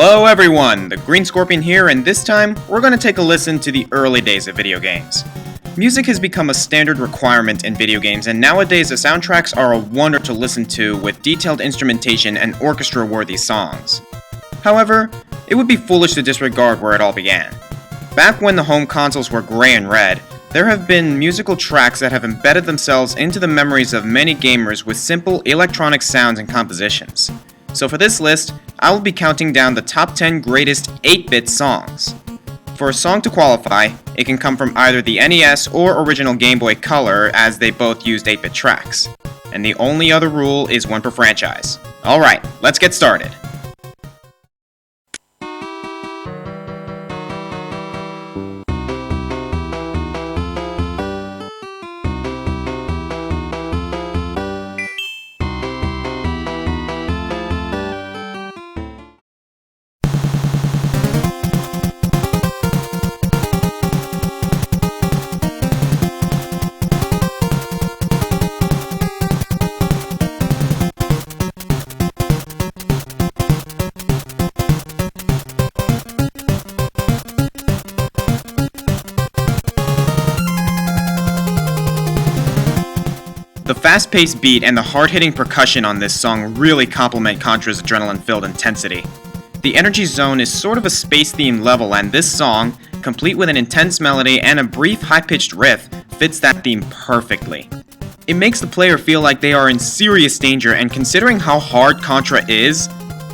Hello everyone, the Green Scorpion here, and this time we're going to take a listen to the early days of video games. Music has become a standard requirement in video games, and nowadays the soundtracks are a wonder to listen to with detailed instrumentation and orchestra-worthy songs. However, it would be foolish to disregard where it all began. Back when the home consoles were gray and red, there have been musical tracks that have embedded themselves into the memories of many gamers with simple electronic sounds and compositions. So for this list, I will be counting down the top 10 greatest 8-bit songs. For a song to qualify, it can come from either the NES or original Game Boy Color, as they both used 8-bit tracks. And the only other rule is one per franchise. Alright, let's get started. The fast-paced beat and the hard-hitting percussion on this song really complement Contra's adrenaline-filled intensity. The energy zone is sort of a space-themed level, and this song, complete with an intense melody and a brief high-pitched riff, fits that theme perfectly. It makes the player feel like they are in serious danger, and considering how hard Contra is,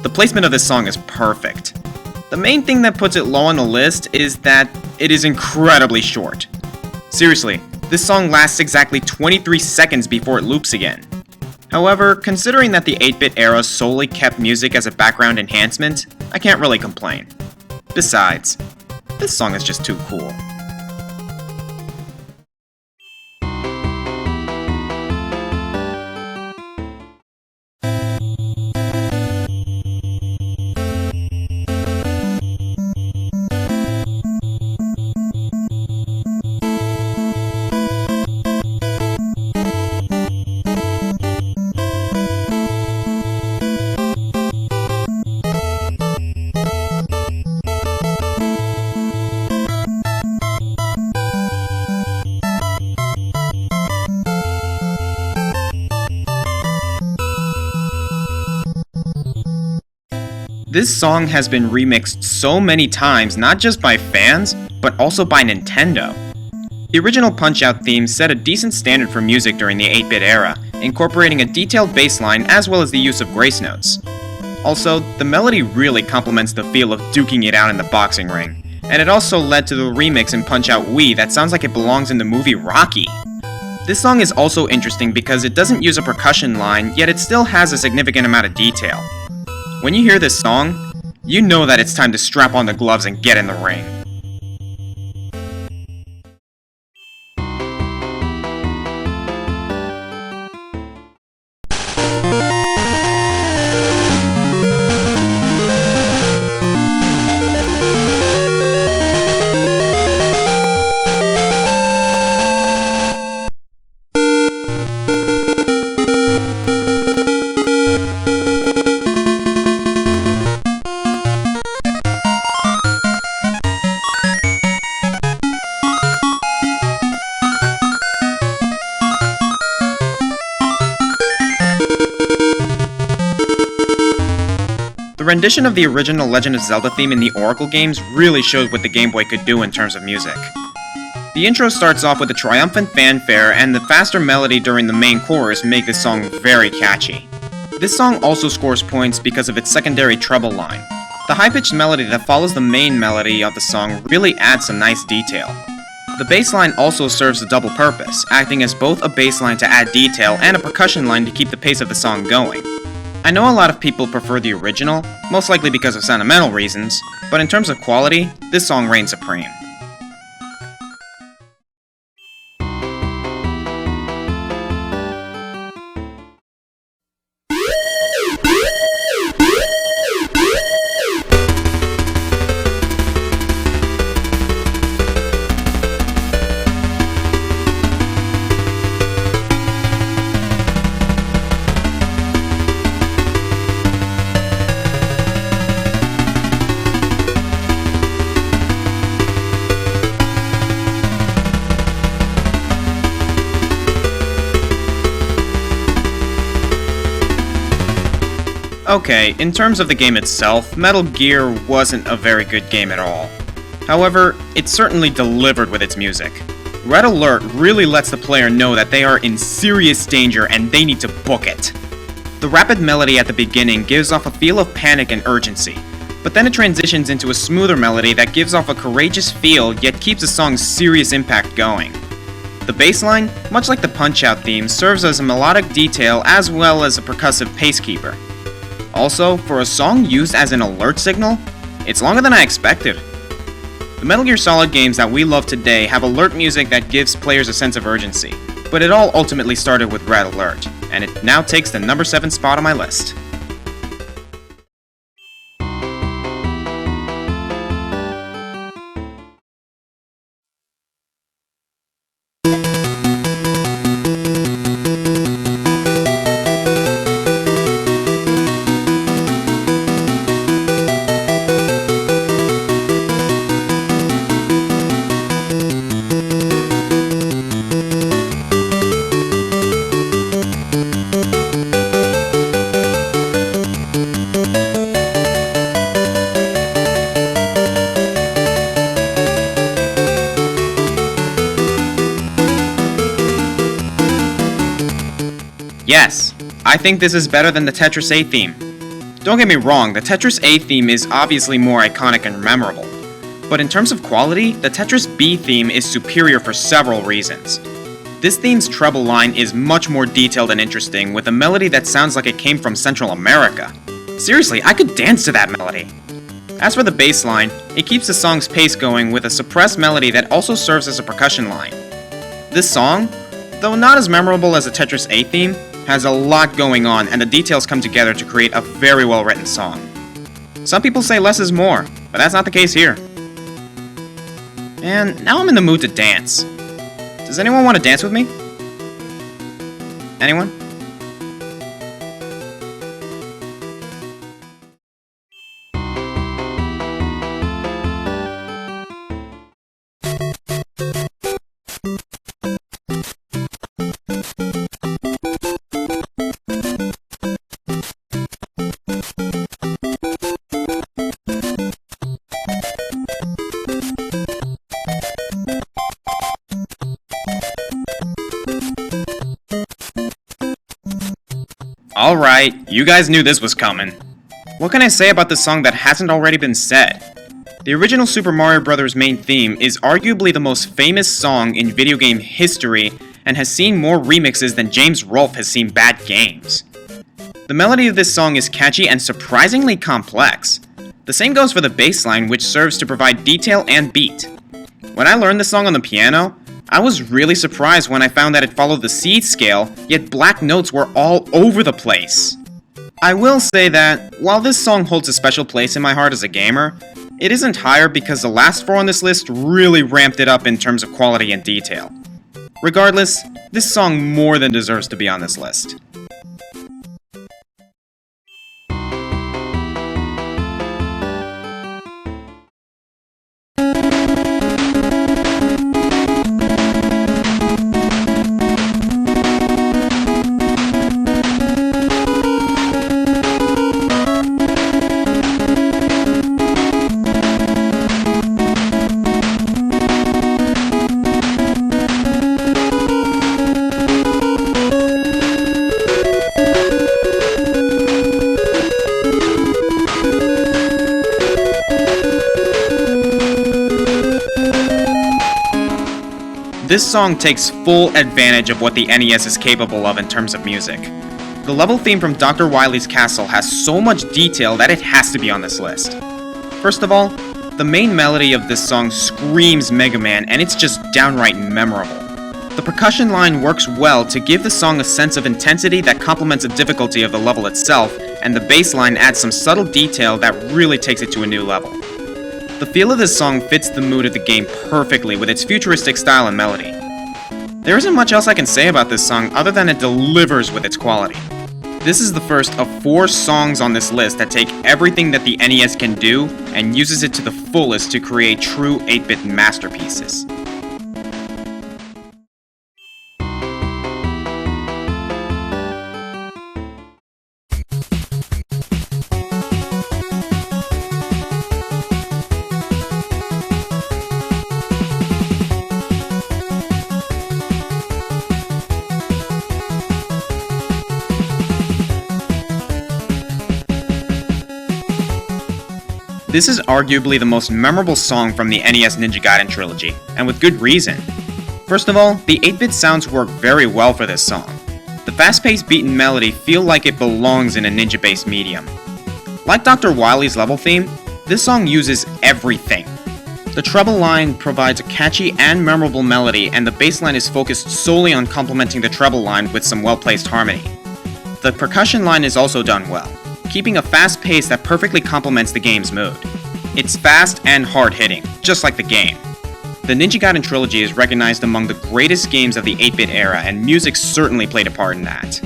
the placement of this song is perfect. The main thing that puts it low on the list is that it is incredibly short. Seriously, this song lasts exactly 23 seconds before it loops again. However, considering that the 8-bit era solely kept music as a background enhancement, I can't really complain. Besides, this song is just too cool. This song has been remixed so many times, not just by fans, but also by Nintendo. The original Punch-Out theme set a decent standard for music during the 8-bit era, incorporating a detailed bass line as well as the use of grace notes. Also, the melody really complements the feel of duking it out in the boxing ring, and it also led to the remix in Punch-Out Wii that sounds like it belongs in the movie Rocky. This song is also interesting because it doesn't use a percussion line, yet it still has a significant amount of detail. When you hear this song, you know that it's time to strap on the gloves and get in the ring. The rendition of the original Legend of Zelda theme in the Oracle games really showed what the Game Boy could do in terms of music. The intro starts off with a triumphant fanfare, and the faster melody during the main chorus make this song very catchy. This song also scores points because of its secondary treble line. The high-pitched melody that follows the main melody of the song really adds some nice detail. The bass line also serves a double purpose, acting as both a bass line to add detail and a percussion line to keep the pace of the song going. I know a lot of people prefer the original, most likely because of sentimental reasons, but in terms of quality, this song reigns supreme. Okay, in terms of the game itself, Metal Gear wasn't a very good game at all. However, it certainly delivered with its music. Red Alert really lets the player know that they are in serious danger and they need to book it. The rapid melody at the beginning gives off a feel of panic and urgency, but then it transitions into a smoother melody that gives off a courageous feel yet keeps the song's serious impact going. The bass line, much like the Punch-Out theme, serves as a melodic detail as well as a percussive pacekeeper. Also, for a song used as an alert signal, it's longer than I expected. The Metal Gear Solid games that we love today have alert music that gives players a sense of urgency, but it all ultimately started with Red Alert, and it now takes the number 7 spot on my list. Yes, I think this is better than the Tetris A theme. Don't get me wrong, the Tetris A theme is obviously more iconic and memorable, but in terms of quality, the Tetris B theme is superior for several reasons. This theme's treble line is much more detailed and interesting, with a melody that sounds like it came from Central America. Seriously, I could dance to that melody. As for the bass line, it keeps the song's pace going with a suppressed melody that also serves as a percussion line. This song, though not as memorable as the Tetris A theme, has a lot going on and the details come together to create a very well written song. Some people say less is more, but that's not the case here. And now I'm in the mood to dance. Does anyone want to dance with me? Anyone? Alright, you guys knew this was coming. What can I say about this song that hasn't already been said? The original Super Mario Bros. Main theme is arguably the most famous song in video game history and has seen more remixes than James Rolfe has seen bad games. The melody of this song is catchy and surprisingly complex. The same goes for the bass line, which serves to provide detail and beat. When I learned this song on the piano, I was really surprised when I found that it followed the C scale, yet black notes were all over the place. I will say that, while this song holds a special place in my heart as a gamer, it isn't higher because the last 4 on this list really ramped it up in terms of quality and detail. Regardless, this song more than deserves to be on this list. This song takes full advantage of what the NES is capable of in terms of music. The level theme from Dr. Wily's Castle has so much detail that it has to be on this list. First of all, the main melody of this song screams Mega Man and it's just downright memorable. The percussion line works well to give the song a sense of intensity that complements the difficulty of the level itself, and the bass line adds some subtle detail that really takes it to a new level. The feel of this song fits the mood of the game perfectly with its futuristic style and melody. There isn't much else I can say about this song other than it delivers with its quality. This is the first of 4 songs on this list that take everything that the NES can do and uses it to the fullest to create true 8-bit masterpieces. This is arguably the most memorable song from the NES Ninja Gaiden trilogy, and with good reason. First of all, the 8-bit sounds work very well for this song. The fast-paced beat and melody feel like it belongs in a ninja-based medium. Like Dr. Wily's level theme, this song uses everything. The treble line provides a catchy and memorable melody, and the bass line is focused solely on complementing the treble line with some well-placed harmony. The percussion line is also done well, keeping a fast pace that perfectly complements the game's mood. It's fast and hard-hitting, just like the game. The Ninja Gaiden trilogy is recognized among the greatest games of the 8-bit era, and music certainly played a part in that.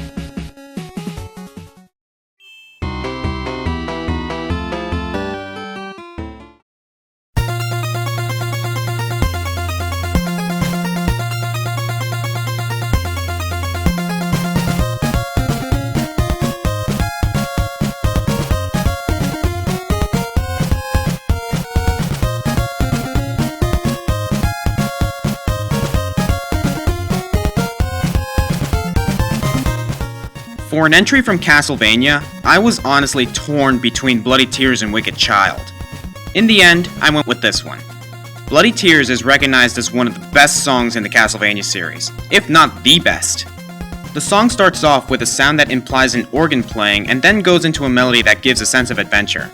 For an entry from Castlevania, I was honestly torn between Bloody Tears and Wicked Child. In the end, I went with this one. Bloody Tears is recognized as one of the best songs in the Castlevania series, if not the best. The song starts off with a sound that implies an organ playing and then goes into a melody that gives a sense of adventure.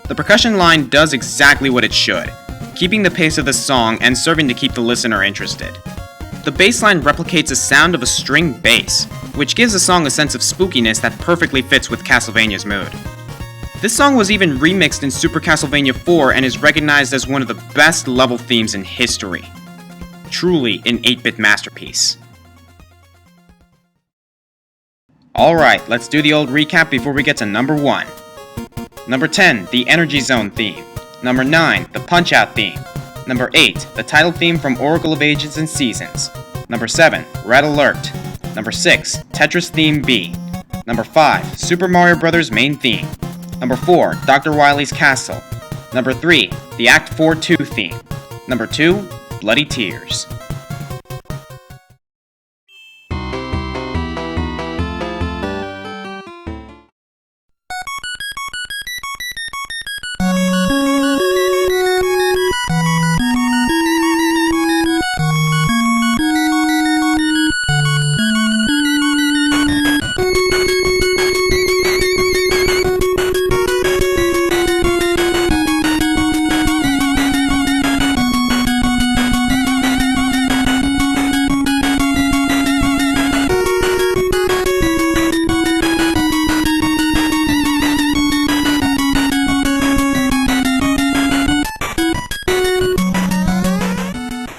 The percussion line does exactly what it should, keeping the pace of the song and serving to keep the listener interested. The bass line replicates the sound of a string bass, which gives the song a sense of spookiness that perfectly fits with Castlevania's mood. This song was even remixed in Super Castlevania IV and is recognized as one of the best level themes in history. Truly an 8-bit masterpiece. Alright, let's do the old recap before we get to number 1. Number 10, the Energy Zone theme. Number 9, the Punch-Out theme. Number 8, the title theme from Oracle of Ages and Seasons. Number 7, Red Alert. Number 6, Tetris Theme B. Number 5, Super Mario Bros. Main theme. Number 4, Dr. Wily's Castle. Number 3, the Act 4-2 theme. Number 2, Bloody Tears.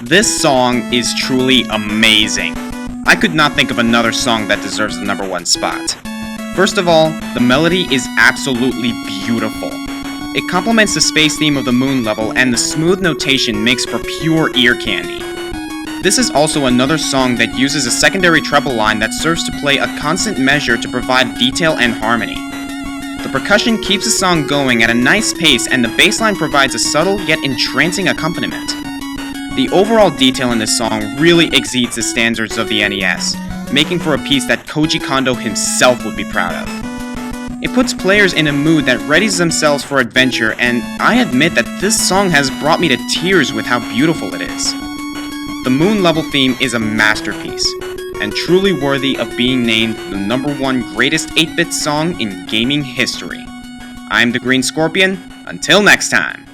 This song is truly amazing. I could not think of another song that deserves the number 1 spot. First of all, the melody is absolutely beautiful. It complements the space theme of the Moon level, and the smooth notation makes for pure ear candy. This is also another song that uses a secondary treble line that serves to play a constant measure to provide detail and harmony. The percussion keeps the song going at a nice pace, and the bass line provides a subtle yet entrancing accompaniment. The overall detail in this song really exceeds the standards of the NES, making for a piece that Koji Kondo himself would be proud of. It puts players in a mood that readies themselves for adventure, and I admit that this song has brought me to tears with how beautiful it is. The Moon level theme is a masterpiece, and truly worthy of being named the number 1 greatest 8-bit song in gaming history. I'm the Green Scorpion, until next time!